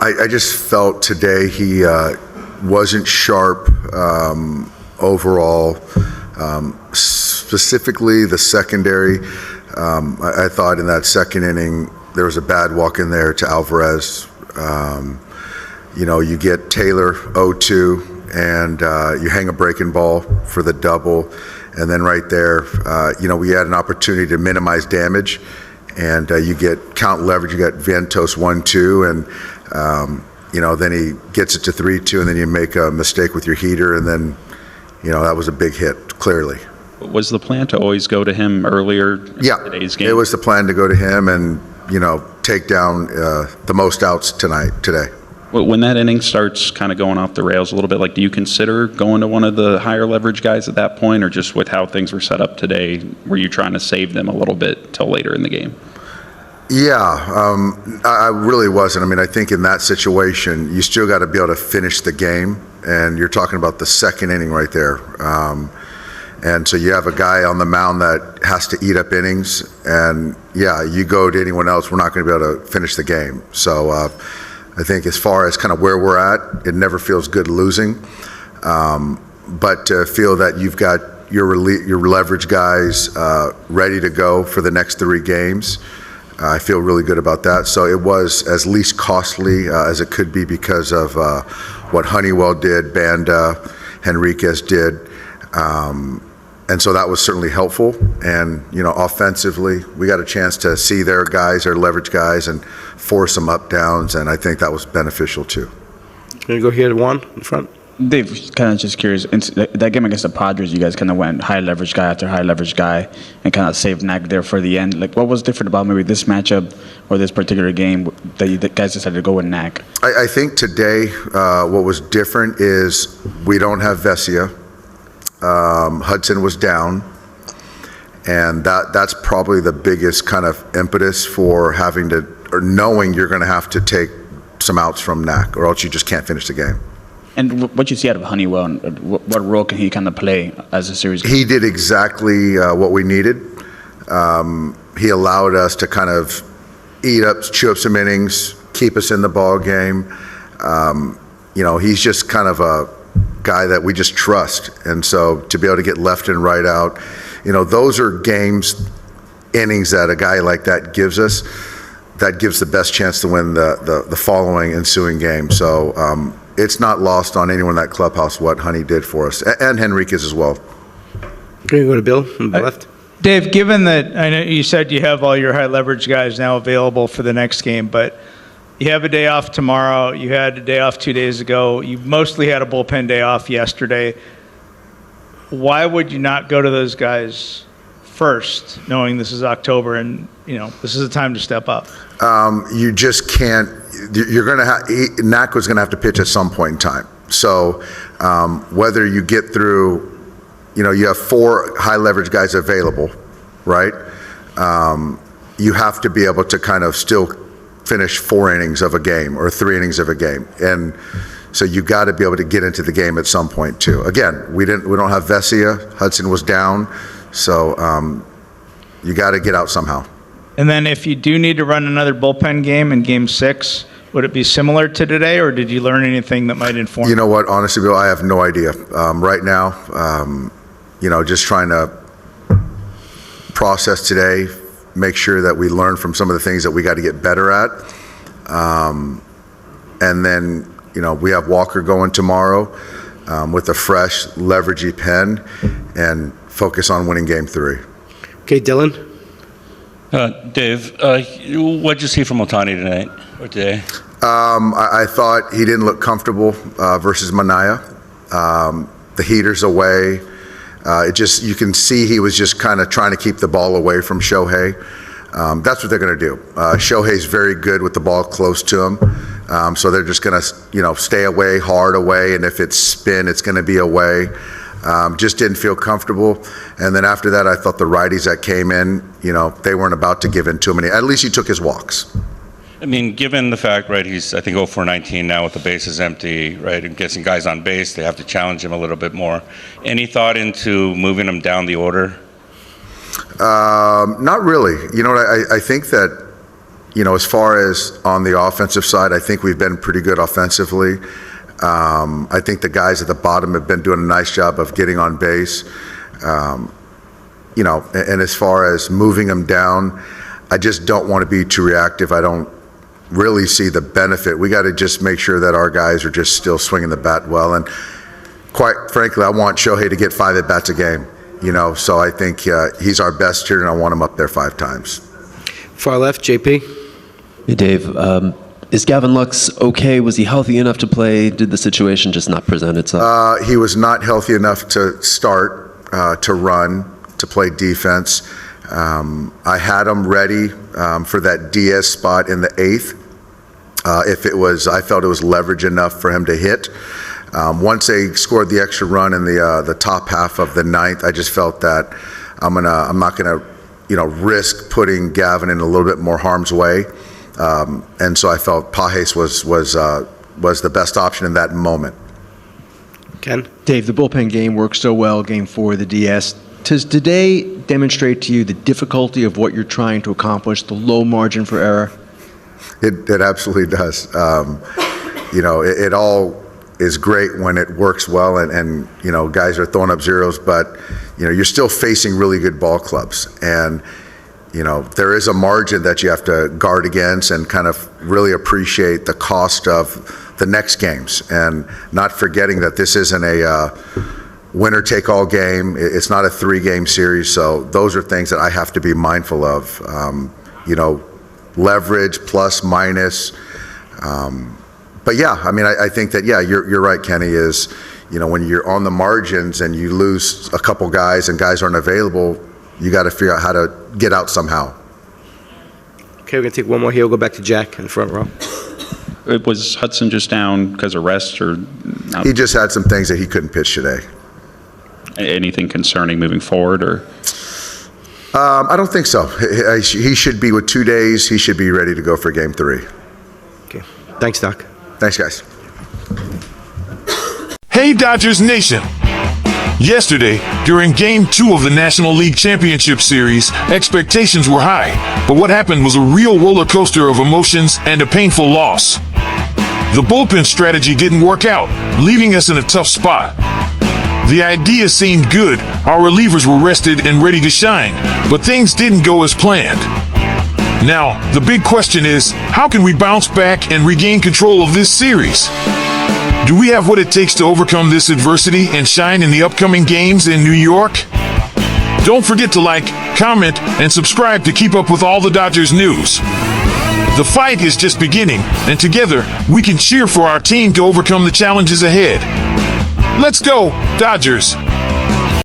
I just felt today he wasn't sharp overall. Specifically, the secondary. I thought in that second inning there was a bad walk in there to Alvarez. You get Taylor 0-2, and you hang a breaking ball for the double, and then right there, we had an opportunity to minimize damage. And you get count leverage. You got Vientos 1-2, and then he gets it to 3-2, and then you make a mistake with your heater, and then that was a big hit, clearly. Was the plan to always go to him earlier in today's game? It was the plan to go to him and take down the most outs today. When that inning starts kind of going off the rails a little bit, do you consider going to one of the higher leverage guys at that point, or just with how things were set up today, were you trying to save them a little bit till later in the game? Yeah, I really wasn't. I mean, I think in that situation, you still got to be able to finish the game, and you're talking about the second inning right there. And so you have a guy on the mound that has to eat up innings, and you go to anyone else, we're not going to be able to finish the game. So I think as far as kind of where we're at, it never feels good losing. But to feel that you've got your leverage guys ready to go for the next 3 games, I feel really good about that. So it was as least costly as it could be because of what Honeywell did, Banda, Henriquez did. And so that was certainly helpful. And, offensively, we got a chance to see their guys, their leverage guys, and force some up downs. And I think that was beneficial too. Can you go here to Juan in front? Dave, kind of just curious, in that game against the Padres, you guys kind of went high leverage guy after high leverage guy and kind of saved Knack there for the end. What was different about maybe this matchup or this particular game that you guys decided to go with Knack? I think today what was different is we don't have Vesia. Hudson was down, and that's probably the biggest kind of impetus for having to, or knowing you're going to have to take some outs from Knack, or else you just can't finish the game. And what you see out of Honeywell, and what role can he kind of play as a series? He did exactly what we needed. He allowed us to kind of chew up some innings, keep us in the ball game. He's just kind of a guy that we just trust. And so to be able to get left and right out, those are innings that a guy like that gives us, that gives the best chance to win the following ensuing game. So it's not lost on anyone in that clubhouse what Honey did for us, and Henriquez as well. Can you go to Bill on the left? Dave, given that I know you said you have all your high leverage guys now available for the next game, but you have a day off tomorrow, you had a day off 2 days ago, you mostly had a bullpen day off yesterday. Why would you not go to those guys first, knowing this is October and this is a time to step up? You just can't. You're going to have. Knack was going to have to pitch at some point in time. So whether you get through, you have 4 high leverage guys available, right? You have to be able to kind of still finish 4 innings of a game or 3 innings of a game, and so you got to be able to get into the game at some point too. Again, we don't have Vesia. Hudson was down, so you got to get out somehow. And then if you do need to run another bullpen game in Game 6, would it be similar to today, or did you learn anything that might inform? You know what? Honestly, Bill, I have no idea. Right now, just trying to process today, make sure that we learn from some of the things that we got to get better at. And then, we have Walker going tomorrow with a fresh, leveragey pen and focus on winning Game 3. Okay, Dylan. Dave, what did you see from Ohtani tonight or today? I thought he didn't look comfortable versus Manaya. The heater's away. You can see he was just kind of trying to keep the ball away from Shohei. That's what they're going to do. Shohei's very good with the ball close to him. So they're just going to, stay away, hard away, and if it's spin, it's going to be away. Just didn't feel comfortable. And then after that, I thought the righties that came in, they weren't about to give in too many. At least he took his walks. I mean, given the fact, right, he's, I think, 0 for 19 now with the bases empty, right, and getting guys on base, they have to challenge him a little bit more. Any thought into moving him down the order? Not really. You know what, I think that, as far as on the offensive side, I think we've been pretty good offensively. I think the guys at the bottom have been doing a nice job of getting on base. And as far as moving them down, I just don't want to be too reactive. I don't really see the benefit. We got to just make sure that our guys are just still swinging the bat well. And quite frankly, I want Shohei to get 5 at-bats a game, so I think he's our best here, and I want him up there 5 times. Far left, JP. Hey, Dave. Is Gavin Lux okay? Was he healthy enough to play? Did the situation just not present itself? He was not healthy enough to start, to run, to play defense. I had him ready for that DS spot in the 8th. I felt it was leverage enough for him to hit. Once they scored the extra run in the top half of the 9th, I just felt that I'm not gonna, risk putting Gavin in a little bit more harm's way. And so I felt Pages was the best option in that moment. Ken? Dave, the bullpen game worked so well, game 4 of the DS. Does today demonstrate to you the difficulty of what you're trying to accomplish, the low margin for error? It absolutely does. It all is great when it works well and guys are throwing up zeros, but, you're still facing really good ball clubs. And, there is a margin that you have to guard against and kind of really appreciate the cost of the next games and not forgetting that this isn't a winner-take-all game. It's not a 3-game series, so those are things that I have to be mindful of. Leverage, plus, minus. But yeah, I think that, you're right, Kenny, is, when you're on the margins and you lose a couple guys and guys aren't available, you got to figure out how to get out somehow. Okay, we're going to take one more here. We'll go back to Jack in the front row. Was Hudson just down because of rest or not? He just had some things that he couldn't pitch today. Anything concerning moving forward, or? I don't think so. He should be with 2 days. He should be ready to go for game 3. Okay. Thanks, Doc. Thanks, guys. Hey, Dodgers Nation. Yesterday, during Game 2 of the National League Championship Series, expectations were high, but what happened was a real roller coaster of emotions and a painful loss. The bullpen strategy didn't work out, leaving us in a tough spot. The idea seemed good, our relievers were rested and ready to shine, but things didn't go as planned. Now, the big question is, how can we bounce back and regain control of this series? Do we have what it takes to overcome this adversity and shine in the upcoming games in New York? Don't forget to like, comment, and subscribe to keep up with all the Dodgers news. The fight is just beginning, and together, we can cheer for our team to overcome the challenges ahead. Let's go, Dodgers!